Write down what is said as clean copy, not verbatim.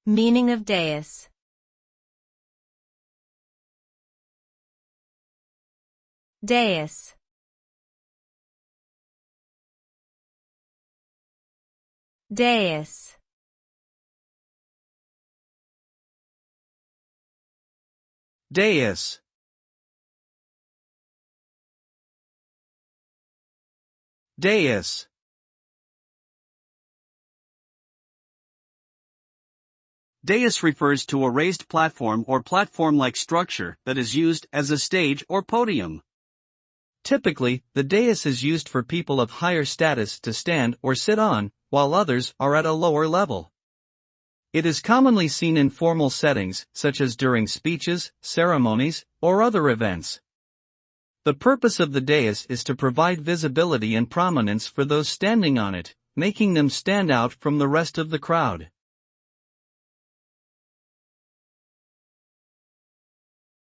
Meaning of dais. Dais. Dais. Dais. Dais. Dais refers to a raised platform or platform-like structure that is used as a stage or podium. Typically, the dais is used for people of higher status to stand or sit on, while others are at a lower level. It is commonly seen in formal settings, such as during speeches, ceremonies, or other events. The purpose of the dais is to provide visibility and prominence for those standing on it, making them stand out from the rest of the crowd.